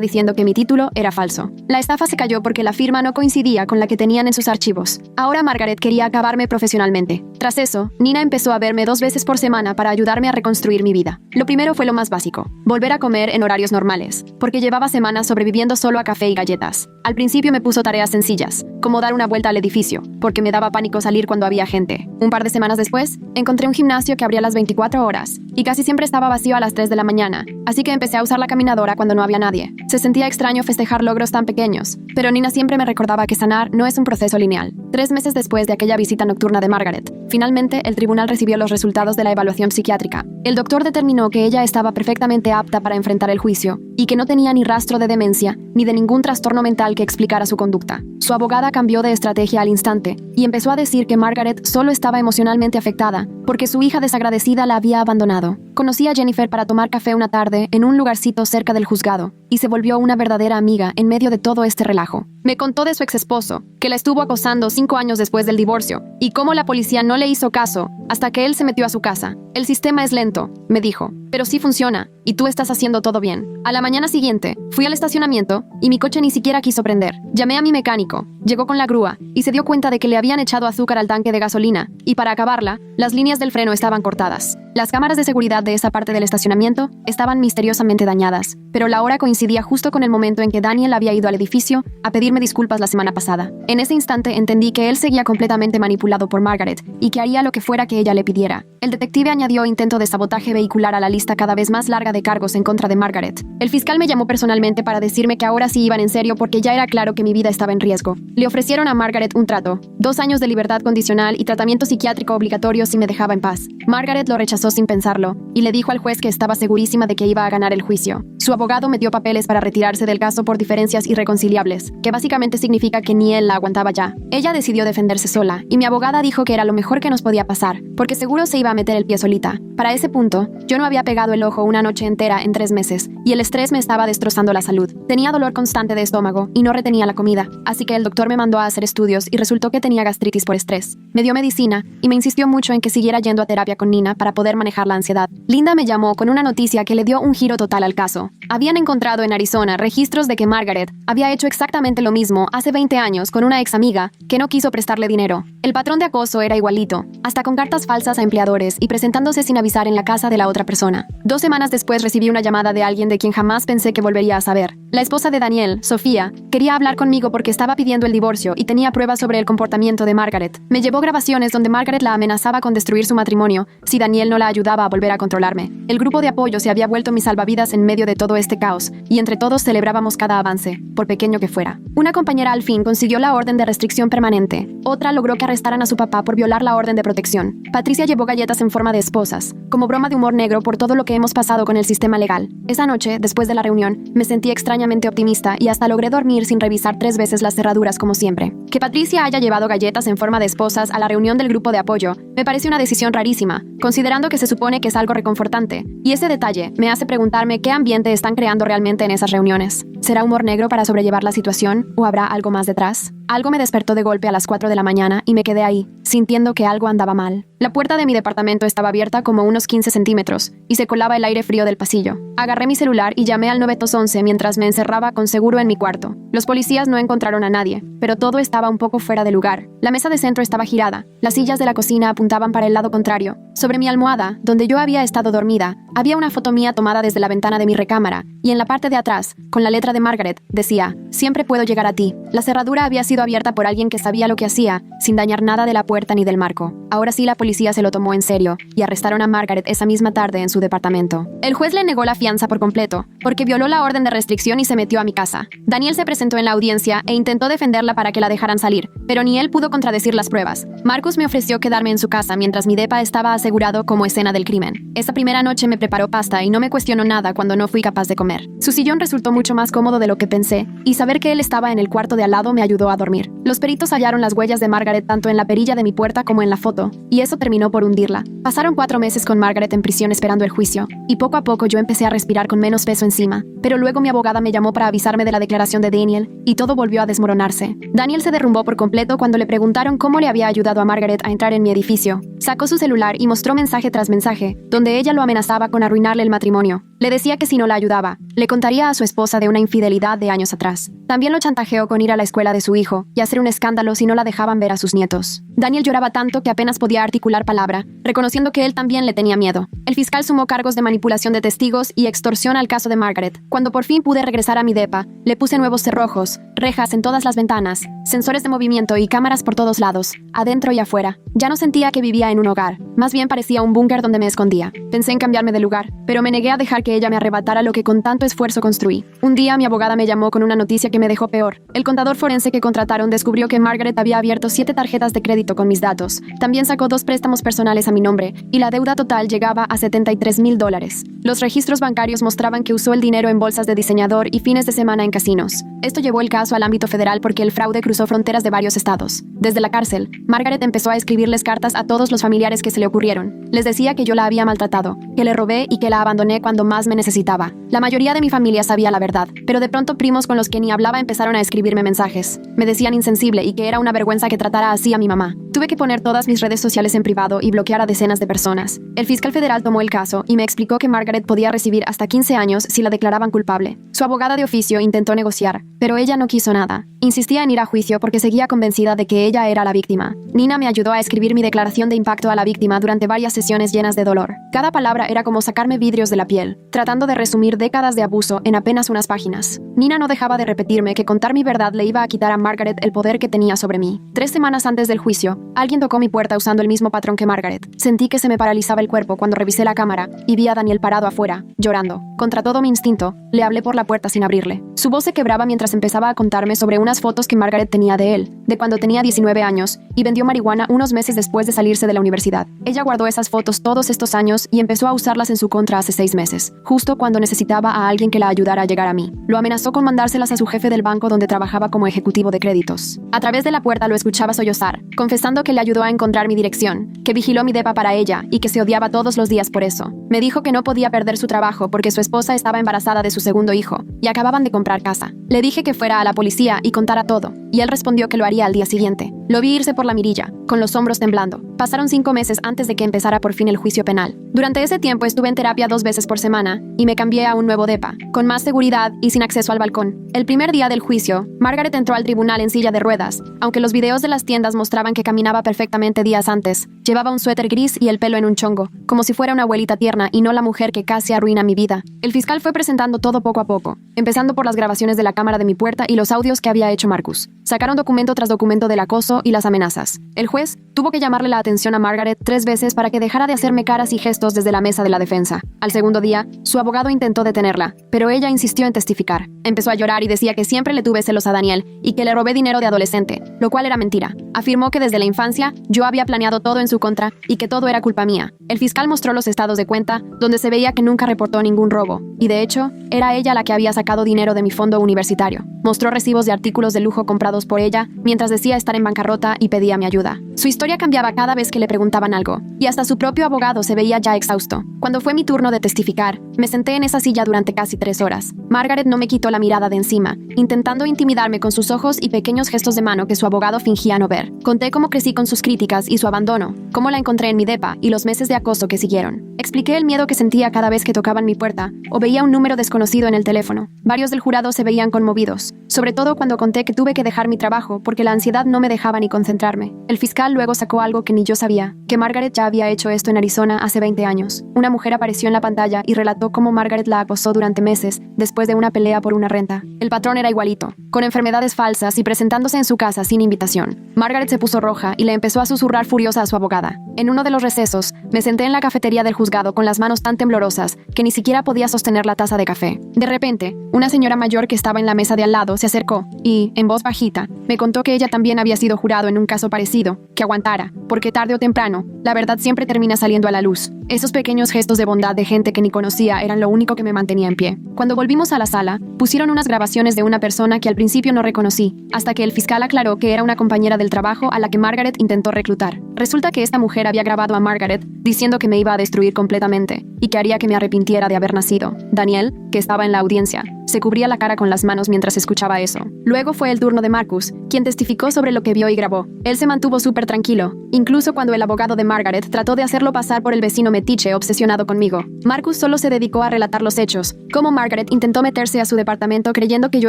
diciendo que mi título era falso. La estafa se cayó porque la firma no coincidía con la que tenían en sus archivos. Ahora Margaret quería acabarme profesionalmente. Tras eso, Nina empezó a verme 2 veces por semana para ayudarme a reconstruir mi vida. Lo primero fue lo más básico, volver a comer en horarios normales, porque llevaba semanas sobreviviendo solo a café y galletas. Al principio me puso tareas sencillas, como dar una vuelta al edificio, porque me daba pánico salir cuando había gente. Un par de semanas después, encontré un gimnasio que abría las 24 horas, y casi siempre estaba vacío a las 3 de la mañana, así que empecé a usar la caminadora cuando no había nadie. Se sentía extraño festejar logros tan pequeños, pero Nina siempre me recordaba que sanar no es un proceso lineal. 3 meses después de aquella visita nocturna de Margaret, finalmente el tribunal recibió los resultados de la evaluación psiquiátrica. El doctor determinó que ella estaba perfectamente apta para enfrentar el juicio, y que no tenía ni rastro de demencia, ni de ningún trastorno mental que explicara su conducta. Su abogada cambió de estrategia al instante, y empezó a decir que Margaret solo estaba emocionalmente afectada, porque su hija desagradecida la había abandonado. Conocí a Jennifer para tomar café una tarde en un lugarcito cerca del juzgado, y se volvió una verdadera amiga en medio de todo este relajo. Me contó de su exesposo, que la estuvo acosando 5 años después del divorcio, y cómo la policía no le hizo caso hasta que él se metió a su casa. El sistema es lento, me dijo, pero sí funciona, y tú estás haciendo todo bien. A la mañana siguiente, fui al estacionamiento, y mi coche ni siquiera quiso prender. Llamé a mi mecánico, llegó con la grúa, y se dio cuenta de que le habían echado azúcar al tanque de gasolina, y para acabarla, las líneas del freno estaban cortadas. Las cámaras de seguridad de esa parte del estacionamiento estaban misteriosamente dañadas, pero la hora coincidía justo con el momento en que Daniel había ido al edificio a pedirme disculpas la semana pasada. En ese instante entendí que él seguía completamente manipulado por Margaret y que haría lo que fuera que ella le pidiera. El detective añadió intento de sabotaje vehicular a la lista cada vez más larga de cargos en contra de Margaret. El fiscal me llamó personalmente para decirme que ahora sí iban en serio porque ya era claro que mi vida estaba en riesgo. Le ofrecieron a Margaret un trato, 2 años de libertad condicional y tratamiento psiquiátrico obligatorio si me dejaba en paz. Margaret lo rechazó sin pensarlo y le dijo al juez que estaba segurísima de que iba a ganar el juicio. Su abogado me dio papeles para retirarse del caso por diferencias irreconciliables, que básicamente significa que ni él la aguantaba ya. Ella decidió defenderse sola, y mi abogada dijo que era lo mejor que nos podía pasar, porque seguro se iba a meter el pie solita. Para ese punto, yo no había pegado el ojo una noche entera en 3 meses, y el estrés me estaba destrozando la salud. Tenía dolor constante de estómago, y no retenía la comida, así que el doctor me mandó a hacer estudios y resultó que tenía gastritis por estrés. Me dio medicina, y me insistió mucho en que siguiera yendo a terapia con Nina para poder manejar la ansiedad. Linda me llamó con una noticia que le dio un giro total al caso. Habían encontrado en Arizona registros de que Margaret había hecho exactamente lo mismo hace 20 años con una ex amiga que no quiso prestarle dinero. El patrón de acoso era igualito, hasta con cartas falsas a empleadores y presentándose sin avisar en la casa de la otra persona. 2 semanas después recibí una llamada de alguien de quien jamás pensé que volvería a saber. La esposa de Daniel, Sofía, quería hablar conmigo porque estaba pidiendo el divorcio y tenía pruebas sobre el comportamiento de Margaret. Me llevó grabaciones donde Margaret la amenazaba con destruir su matrimonio si Daniel no la ayudaba a volver a controlarme. El grupo de apoyo se había vuelto mi salvavidas en medio de todo este caos, y entre todos celebrábamos cada avance, por pequeño que fuera. Una compañera al fin consiguió la orden de restricción permanente. Otra logró que arrestaran a su papá por violar la orden de protección. Patricia llevó galletas en forma de esposas, como broma de humor negro por todo lo que hemos pasado con el sistema legal. Esa noche, después de la reunión, me sentí extrañamente optimista y hasta logré dormir sin revisar 3 veces las cerraduras como siempre. Que Patricia haya llevado galletas en forma de esposas a la reunión del grupo de apoyo me parece una decisión rarísima, considerando que se supone que es algo reconfortante, y ese detalle me hace preguntarme qué ambiente están creando realmente en esas reuniones. ¿Será humor negro para sobrellevar la situación o habrá algo más detrás? Algo me despertó de golpe a las 4 de la mañana y me quedé ahí, sintiendo que algo andaba mal. La puerta de mi departamento estaba abierta como unos 15 centímetros y se colaba el aire frío del pasillo. Agarré mi celular y llamé al 911 mientras me encerraba con seguro en mi cuarto. Los policías no encontraron a nadie, pero todo estaba un poco fuera de lugar. La mesa de centro estaba girada, las sillas de la cocina apuntaban para el lado contrario. Sobre mi almohada, donde yo había estado dormida, había una foto mía tomada desde la ventana de mi recámara, y en la parte de atrás, con la letra de Margaret, decía: "Siempre puedo llegar a ti". La cerradura había sido abierta por alguien que sabía lo que hacía, sin dañar nada de la puerta ni del marco. Ahora sí la policía se lo tomó en serio, y arrestaron a Margaret esa misma tarde en su departamento. El juez le negó la fianza por completo, porque violó la orden de restricción y se metió a mi casa. Daniel se presentó presentó en la audiencia e intentó defenderla para que la dejaran salir, pero ni él pudo contradecir las pruebas. Marcus me ofreció quedarme en su casa mientras mi depa estaba asegurado como escena del crimen. Esa primera noche me preparó pasta y no me cuestionó nada cuando no fui capaz de comer. Su sillón resultó mucho más cómodo de lo que pensé, y saber que él estaba en el cuarto de al lado me ayudó a dormir. Los peritos hallaron las huellas de Margaret tanto en la perilla de mi puerta como en la foto, y eso terminó por hundirla. Pasaron 4 meses con Margaret en prisión esperando el juicio, y poco a poco yo empecé a respirar con menos peso encima. Pero luego mi abogada me llamó para avisarme de la declaración de Daniel, y todo volvió a desmoronarse. Daniel se derrumbó por completo cuando le preguntaron cómo le había ayudado a Margaret a entrar en mi edificio. Sacó su celular y mostró mensaje tras mensaje, donde ella lo amenazaba con arruinarle el matrimonio. Le decía que si no la ayudaba, le contaría a su esposa de una infidelidad de años atrás. También lo chantajeó con ir a la escuela de su hijo y hacer un escándalo si no la dejaban ver a sus nietos. Daniel lloraba tanto que apenas podía articular palabra, reconociendo que él también le tenía miedo. El fiscal sumó cargos de manipulación de testigos y extorsión al caso de Margaret. Cuando por fin pude regresar a mi depa, le puse nuevos cerrojos, rejas en todas las ventanas, sensores de movimiento y cámaras por todos lados, adentro y afuera. Ya no sentía que vivía en un hogar, más bien parecía un búnker donde me escondía. Pensé en cambiarme de lugar, pero me negué a dejar que ella me arrebatara lo que con tanto esfuerzo construí. Un día mi abogada me llamó con una noticia que me dejó peor. El contador forense que contrataron descubrió que Margaret había abierto 7 tarjetas de crédito con mis datos. También sacó 2 préstamos personales a mi nombre, y la deuda total llegaba a $73,000. Los registros bancarios mostraban que usó el dinero en bolsas de diseñador y fines de semana en casinos. Esto llevó el caso al ámbito federal porque el fraude cruzó fronteras de varios estados. Desde la cárcel, Margaret empezó a escribirles cartas a todos los familiares que se le ocurrieron. Les decía que yo la había maltratado, que le robé y que la abandoné cuando más me necesitaba. La mayoría de mi familia sabía la verdad, pero de pronto primos con los que ni hablaba empezaron a escribirme mensajes. Me decían insensible y que era una vergüenza que tratara así a mi mamá. Tuve que poner todas mis redes sociales en privado y bloquear a decenas de personas. El fiscal federal tomó el caso y me explicó que Margaret podía recibir hasta 15 años si la declaraban culpable. Su abogada de oficio intentó negociar, pero ella no quiso nada. Insistía en ir a juicio porque seguía convencida de que ella era la víctima. Nina me ayudó a escribir mi declaración de impacto a la víctima durante varias sesiones llenas de dolor. Cada palabra era como sacarme vidrios de la piel, tratando de resumir décadas de abuso en apenas unas páginas. Nina no dejaba de repetirme que contar mi verdad le iba a quitar a Margaret el poder que tenía sobre mí. 3 semanas antes del juicio, alguien tocó mi puerta usando el mismo patrón que Margaret. Sentí que se me paralizaba el cuerpo cuando revisé la cámara y vi a Daniel parado afuera, llorando. Contra todo mi instinto, le hablé por la puerta sin abrirle. Su voz se quebraba mientras empezaba a contarme sobre unas fotos que Margaret tenía de él, de cuando tenía 19 años, y vendió marihuana unos meses después de salirse de la universidad. Ella guardó esas fotos todos estos años y empezó a usarlas en su contra hace 6 meses, justo cuando necesitaba a alguien que la ayudara a llegar a mí. Lo amenazó con mandárselas a su jefe del banco donde trabajaba como ejecutivo de créditos. A través de la puerta lo escuchaba sollozar, confesando que le ayudó a encontrar mi dirección, que vigiló mi depa para ella y que se odiaba todos los días por eso. Me dijo que no podía perder su trabajo porque su esposa estaba embarazada de su segundo hijo y acababan de comprar casa. Le dije que fuera a la policía y contara todo, y él respondió que lo haría al día siguiente. Lo vi irse por la mirilla, con los hombros temblando. Pasaron 5 meses antes de que empezara por fin el juicio penal. Durante ese tiempo estuve en terapia 2 veces por semana y me cambié a un nuevo depa, con más seguridad y sin acceso al balcón. El primer día del juicio, Margaret entró al tribunal en silla de ruedas, aunque los videos de las tiendas mostraban que caminaba perfectamente días antes. Llevaba un suéter gris y el pelo en un chongo, como si fuera una abuelita tierna y no la mujer que casi arruina mi vida. El fiscal fue presentando todo poco a poco, empezando por las grabaciones de la cámara de mi puerta y los audios que había hecho Marcus. Sacaron documento tras documento del acoso y las amenazas. El juez tuvo que llamarle la atención a Margaret 3 veces para que dejara de hacerme caras y gestos desde la mesa de la defensa. Al segundo día, su abogado intentó detenerla, pero ella insistió en testificar. Empezó a llorar y decía que siempre le tuve celos a Daniel y que le robé dinero de adolescente, lo cual era mentira. Afirmó que desde la infancia yo había planeado todo en su contra y que todo era culpa mía. El fiscal mostró los estados de cuenta, donde se veía que nunca reportó ningún robo, y de hecho, era ella la que había sacado dinero de mi fondo universitario. Mostró recibos de artículos de lujo comprados por ella, mientras decía estar en bancarrota y pedía mi ayuda. Su historia cambiaba cada vez que le preguntaban algo, y hasta su propio abogado se veía ya exhausto. Cuando fue mi turno de testificar, me senté en esa silla durante casi 3 horas. Margaret no me quitó la mirada de encima, intentando intimidarme con sus ojos y pequeños gestos de mano que su abogado fingía no ver. Conté cómo crecí con sus críticas y su abandono, cómo la encontré en mi depa y los meses de acoso que siguieron. Expliqué el miedo que sentía cada vez que tocaban mi puerta o veía un número desconocido en el teléfono. Varios del jurado se veían conmovidos, sobre todo cuando conté que tuve que dejar mi trabajo porque la ansiedad no me dejaba ni concentrarme. El fiscal luego sacó algo que ni yo sabía, que Margaret ya había hecho esto en Arizona hace 20 años. Una mujer apareció en la pantalla y relató cómo Margaret la acosó durante meses después de una pelea por una renta. El patrón era igualito, con enfermedades falsas y presentándose en su casa sin invitación. Margaret se puso roja y le empezó a susurrar furiosa a su abogada. En uno de los recesos, me senté en la cafetería del juzgado con las manos tan temblorosas que ni siquiera podía sostener la taza de café. De repente, una señora mayor que estaba en la mesa de al lado se acercó y, en voz bajita, me contó que ella también había sido jurado en un caso parecido, que aguantara, porque tarde o temprano, la verdad siempre termina saliendo a la luz. Esos pequeños gestos de bondad de gente que ni conocía eran lo único que me mantenía en pie. Cuando volvimos a la sala, pusieron unas grabaciones de una persona que al principio no reconocí, hasta que el fiscal aclaró que era una compañera del trabajo a la que Margaret intentó reclutar. Resulta que esta mujer había grabado a Margaret diciendo que me iba a destruir completamente y que haría que me arrepintiera de haber nacido. Daniel, que estaba en la audiencia, se cubría la cara con las manos mientras escuchaba eso. Luego fue el turno de Marcus, quien testificó sobre lo que vio y grabó. Él se mantuvo súper tranquilo, incluso cuando el abogado de Margaret trató de hacerlo pasar por el vecino metiche obsesionado conmigo. Marcus solo se dedicó a relatar los hechos, cómo Margaret intentó meterse a su departamento creyendo que yo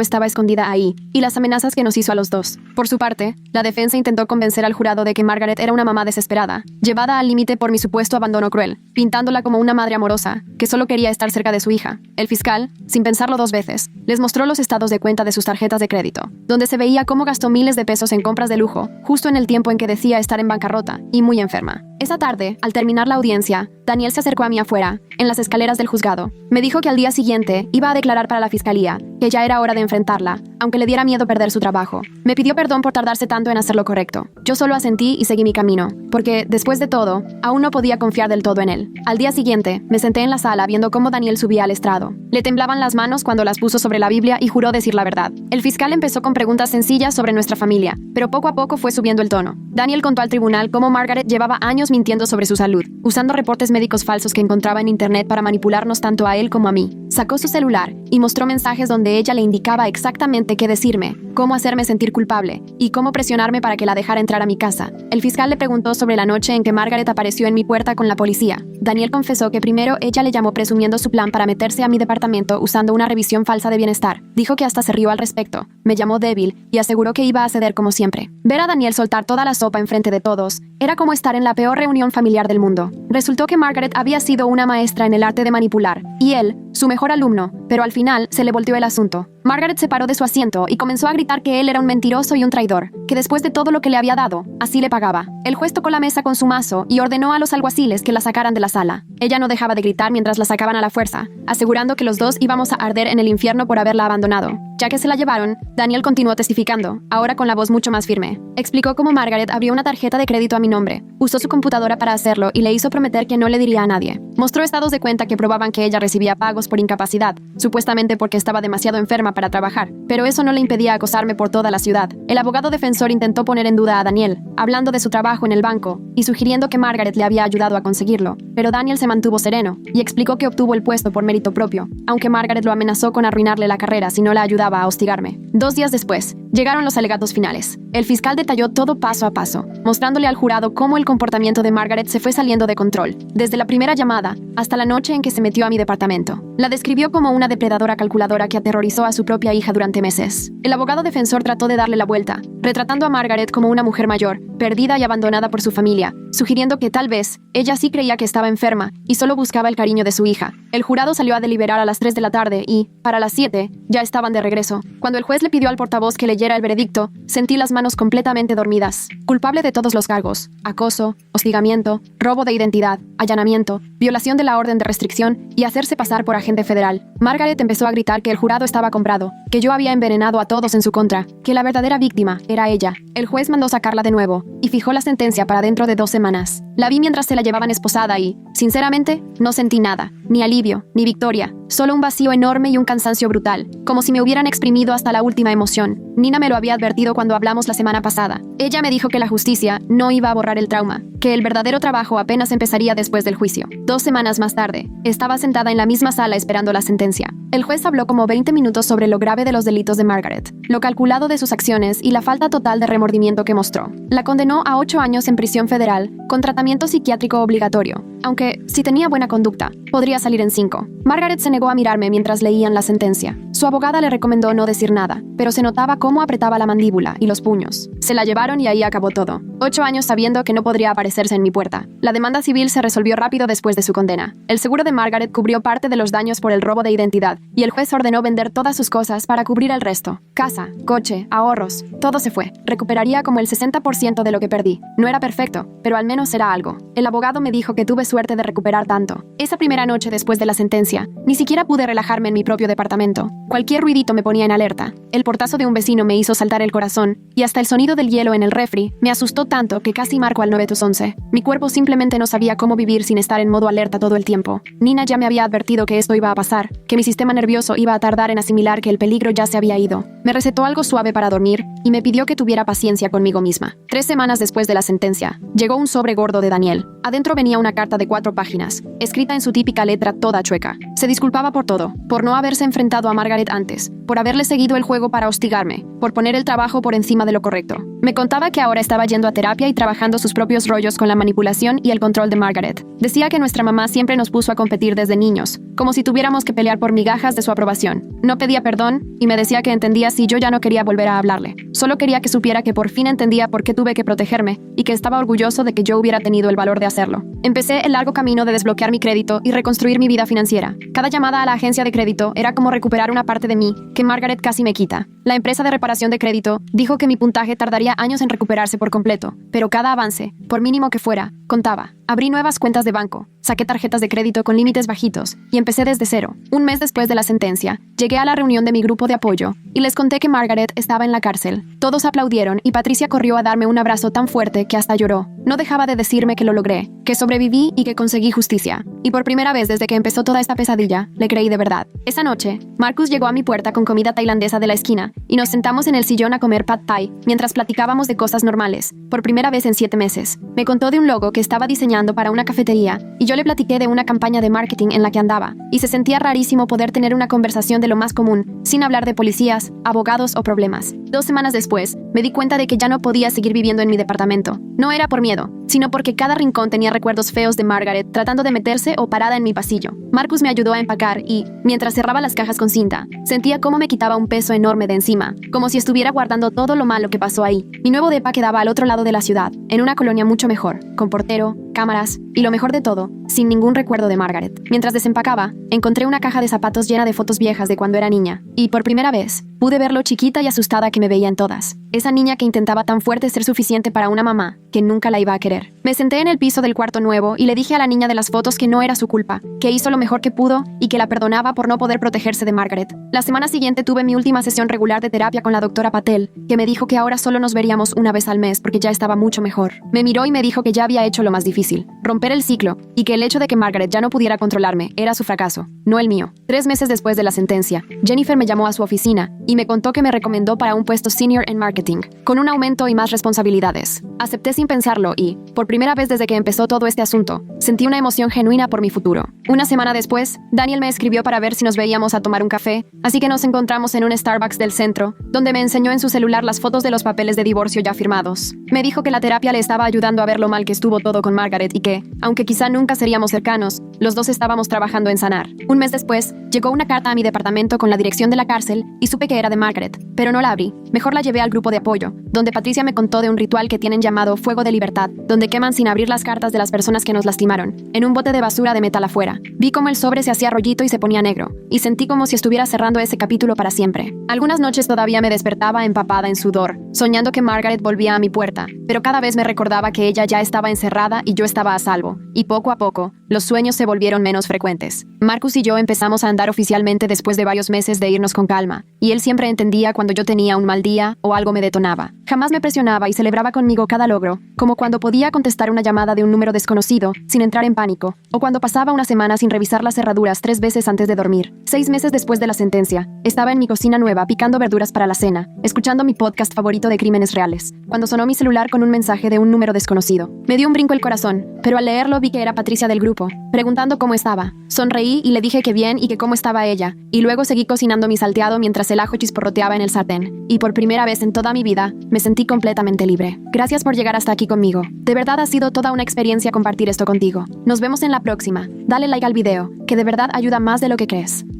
estaba escondida ahí, y las amenazas que nos hizo a los dos. Por su parte, la defensa intentó convencer al jurado de que Margaret era una mamá desesperada, llevada al límite por mi supuesto abandono cruel, pintándola como una madre amorosa, que solo quería estar cerca de su hija. El fiscal, sin pensarlo dos veces, les mostró los estados de cuenta de sus tarjetas de crédito, donde se veía cómo gastó miles de pesos en compras de lujo, justo en el tiempo en que decía estar en bancarrota y muy enferma. Esa tarde, al terminar la audiencia, Daniel se acercó a mí afuera, en las escaleras del juzgado. Me dijo que al día siguiente iba a declarar para la fiscalía, que ya era hora de enfrentarla, aunque le diera miedo perder su trabajo. Me pidió perdón por tardarse tanto en hacer lo correcto. Yo solo asentí y seguí mi camino, porque, después de todo, aún no podía confiar del todo en él. Al día siguiente, me senté en la sala viendo cómo Daniel subía al estrado. Le temblaban las manos cuando las puso sobre la Biblia y juró decir la verdad. El fiscal empezó con preguntas sencillas sobre nuestra familia, pero poco a poco fue subiendo el tono. Daniel contó al tribunal cómo Margaret llevaba años mintiendo sobre su salud, usando reportes médicos falsos que encontraba en internet para manipularnos tanto a él como a mí. Sacó su celular y mostró mensajes donde ella le indicaba exactamente qué decirme, cómo hacerme sentir culpable y cómo presionarme para que la dejara entrar a mi casa. El fiscal le preguntó sobre la noche en que Margaret apareció en mi puerta con la policía. Daniel confesó que primero ella le llamó presumiendo su plan para meterse a mi departamento usando una revisión falsa de bienestar. Dijo que hasta se rió al respecto, me llamó débil y aseguró que iba a ceder como siempre. Ver a Daniel soltar toda la sopa enfrente de todos era como estar en la peor reunión familiar del mundo. Resultó que Margaret había sido una maestra en el arte de manipular, y él, su mejor alumno, pero al final se le volteó el asunto. Margaret se paró de su asiento y comenzó a gritar que él era un mentiroso y un traidor, que después de todo lo que le había dado, así le pagaba. El juez tocó la mesa con su mazo y ordenó a los alguaciles que la sacaran de la sala. Ella no dejaba de gritar mientras la sacaban a la fuerza, asegurando que los dos íbamos a arder en el infierno por haberla abandonado. Ya que se la llevaron, Daniel continuó testificando, ahora con la voz mucho más firme. Explicó cómo Margaret abrió una tarjeta de crédito a mi nombre, usó su computadora para hacerlo y le hizo prometer que no le diría a nadie. Mostró estados de cuenta que probaban que ella recibía pagos por incapacidad, supuestamente porque estaba demasiado enferma para trabajar, pero eso no le impedía acosarme por toda la ciudad. El abogado defensor intentó poner en duda a Daniel, hablando de su trabajo en el banco y sugiriendo que Margaret le había ayudado a conseguirlo, pero Daniel se mantuvo sereno y explicó que obtuvo el puesto por mérito propio, aunque Margaret lo amenazó con arruinarle la carrera si no la ayudaba a hostigarme. 2 días después, llegaron los alegatos finales. El fiscal detalló todo paso a paso, mostrándole al jurado cómo el comportamiento de Margaret se fue saliendo de control, desde la primera llamada hasta la noche en que se metió a mi departamento. La describió como una depredadora calculadora que aterrorizó a su propia hija durante meses. El abogado defensor trató de darle la vuelta, retratando a Margaret como una mujer mayor, perdida y abandonada por su familia, sugiriendo que tal vez ella sí creía que estaba enferma y solo buscaba el cariño de su hija. El jurado salió a deliberar a las 3 de la tarde y, para las 7, ya estaban de regreso. Cuando el juez le pidió al portavoz que leyera el veredicto, sentí las manos completamente dormidas. Culpable de todos los cargos: acoso, hostigamiento, robo de identidad, allanamiento, violación de la orden de restricción y hacerse pasar por agente federal. Margaret empezó a gritar que el jurado estaba comprado, que yo había envenenado a todos en su contra, que la verdadera víctima era ella. El juez mandó sacarla de nuevo y fijó la sentencia para dentro de 2 semanas. La vi mientras se la llevaban esposada y, sinceramente, no sentí nada, ni alivio, ni victoria, solo un vacío enorme y un cansancio brutal, como si me hubieran exprimido hasta la última emoción. Nina me lo había advertido cuando hablamos la semana pasada. Ella me dijo que la justicia no iba a borrar el trauma, que el verdadero trabajo apenas empezaría después del juicio. 2 semanas más tarde, estaba sentada en la misma sala esperando la sentencia. El juez habló como 20 minutos sobre lo grave de los delitos de Margaret, lo calculado de sus acciones y la falta total de remordimiento que mostró. La condenó a 8 años en prisión federal con tratamiento psiquiátrico obligatorio, aunque, si tenía buena conducta, podría salir en 5. Margaret se negó a mirarme mientras leían la sentencia. Su abogada le recomendó no decir nada, pero se notaba cómo apretaba la mandíbula y los puños. Se la llevaron y ahí acabó todo. 8 años sabiendo que no podría aparecerse en mi puerta. La demanda civil se resolvió rápido después de su condena. El seguro de Margaret cubrió parte de los daños por el robo de identidad y el juez ordenó vender todas sus cosas para cubrir el resto. Casa, coche, ahorros, todo se fue. Recuperaría como el 60% de lo que perdí. No era perfecto, pero al menos era algo. El abogado me dijo que tuve suerte de recuperar tanto. Esa primera noche después de la sentencia, ni siquiera pude relajarme en mi propio departamento. Cualquier ruidito me ponía en alerta. El portazo de un vecino me hizo saltar el corazón y hasta el sonido del hielo en el refri me asustó tanto que casi marco al 911. Mi cuerpo simplemente no sabía cómo vivir sin estar en modo alerta todo el tiempo. Nina ya me había advertido que esto iba a pasar, que mi sistema nervioso iba a tardar en asimilar que el peligro ya se había ido. Me recetó algo suave para dormir y me pidió que tuviera paciencia conmigo misma. 3 semanas después de la sentencia, llegó un sobre gordo de Daniel. Adentro venía una carta de 4 páginas, escrita en su típica letra toda chueca. Se disculpaba por todo, por no haberse enfrentado a Margaret antes, por haberle seguido el juego para hostigarme, por poner el trabajo por encima de lo correcto. Me contaba que ahora estaba yendo a terapia y trabajando sus propios rollos con la manipulación y el control de Margaret. Decía que nuestra mamá siempre nos puso a competir desde niños, como si tuviéramos que pelear por migajas de su aprobación. No pedía perdón y me decía que entendía si yo ya no quería volver a hablarle. Solo quería que supiera que por fin entendía por qué tuve que protegerme y que estaba orgulloso de que yo hubiera tenido el valor de hacerlo. Empecé el largo camino de desbloquear mi crédito y reconstruir mi vida financiera. Cada llamada a la agencia de crédito era como recuperar una parte de mí que Margaret casi me quita. La empresa de reparación de crédito dijo que mi puntaje tardaría años en recuperarse por completo, pero cada avance, por mínimo que fuera, contaba. Abrí nuevas cuentas de banco, saqué tarjetas de crédito con límites bajitos y empecé desde cero. Un mes después de la sentencia, llegué a la reunión de mi grupo de apoyo y les conté que Margaret estaba en la cárcel. Todos aplaudieron y Patricia corrió a darme un abrazo tan fuerte que hasta lloró. No dejaba de decirme que lo logré, que sobreviví y que conseguí justicia. Y por primera vez desde que empezó toda esta pesadilla, le creí de verdad. Esa noche, Marcus llegó a mi puerta con comida tailandesa de la esquina y nos sentamos en el sillón a comer pad thai mientras platicábamos de cosas normales. Por primera vez en 7 meses. Me contó de un logo que estaba diseñando para una cafetería y yo le platiqué de una campaña de marketing en la que andaba y se sentía rarísimo poder tener una conversación de lo más común, sin hablar de policías, abogados o problemas. 2 semanas después, me di cuenta de que ya no podía seguir viviendo en mi departamento. No era por miedo, sino porque cada rincón tenía recuerdos feos de Margaret tratando de meterse o parada en mi pasillo. Marcus me ayudó a empacar y, mientras cerraba las cajas con cinta, sentía cómo me quitaba un peso enorme de encima, como si estuviera guardando todo lo malo que pasó ahí. Mi nuevo depa quedaba al otro lado de la ciudad, en una colonia mucho mejor, con portero, cámaras y lo mejor de todo, sin ningún recuerdo de Margaret. Mientras desempacaba, encontré una caja de zapatos llena de fotos viejas de cuando era niña, y por primera vez, pude ver lo chiquita y asustada que me veía en todas. Esa niña que intentaba tan fuerte ser suficiente para una mamá que nunca la iba a querer. Me senté en el piso del cuarto nuevo y le dije a la niña de las fotos que no era su culpa, que hizo lo mejor que pudo y que la perdonaba por no poder protegerse de Margaret. La semana siguiente tuve mi última sesión regular de terapia con la doctora Patel, que me dijo que ahora solo nos veríamos una vez al mes porque ya estaba mucho mejor. Me miró y me dijo que ya había hecho lo más difícil, romper el ciclo, y que el hecho de que Margaret ya no pudiera controlarme era su fracaso, no el mío. 3 meses después de la sentencia, Jennifer me llamó a su oficina y me contó que me recomendó para un puesto senior en marketing, con un aumento y más responsabilidades. Acepté sin pensarlo y, por primera vez desde que empezó todo este asunto, sentí una emoción genuina por mi futuro. Una semana después, Daniel me escribió para ver si nos veíamos a tomar un café, así que nos encontramos en un Starbucks del centro, donde me enseñó en su celular las fotos de los papeles de divorcio ya firmados. Me dijo que la terapia le estaba ayudando a ver lo mal que estuvo todo con Margaret y que, aunque quizá nunca seríamos cercanos, los dos estábamos trabajando en sanar. Un mes después, llegó una carta a mi departamento con la dirección de la cárcel y supe que era de Margaret, pero no la abrí. Mejor la llevé al grupo de apoyo, donde Patricia me contó de un ritual que tienen llamado Fuego de Libertad, donde queman sin abrir las cartas de las personas que nos lastimaron, en un bote de basura de metal afuera. Vi cómo el sobre se hacía rollito y se ponía negro, y sentí como si estuviera cerrando ese capítulo para siempre. Algunas noches todavía me despertaba empapada en sudor, soñando que Margaret volvía a mi puerta, pero cada vez me recordaba que ella ya estaba encerrada y yo estaba a salvo, y poco a poco, los sueños se volvieron menos frecuentes. Marcus y yo empezamos a andar oficialmente después de varios meses de irnos con calma, y él siempre entendía cuando yo tenía un mal día o algo me detonaba. Jamás me presionaba y celebraba conmigo cada logro, como cuando podía contestar una llamada de un número desconocido sin entrar en pánico, o cuando pasaba una semana sin revisar las cerraduras 3 veces antes de dormir. 6 meses después de la sentencia, estaba en mi cocina nueva picando verduras para la cena, escuchando mi podcast favorito de crímenes reales, cuando sonó mi celular con un mensaje de un número desconocido. Me dio un brinco el corazón, pero al leerlo vi que era Patricia del grupo, preguntando cómo estaba. Sonreí y le dije que bien y que cómo estaba ella, y luego seguí cocinando mi salteado mientras el ajo chisporroteaba en el sartén. Y por primera vez en toda mi vida, me sentí completamente libre. Gracias por llegar hasta aquí conmigo. De verdad ha sido toda una experiencia compartir esto contigo. Nos vemos en la próxima. Dale like al video, que de verdad ayuda más de lo que crees.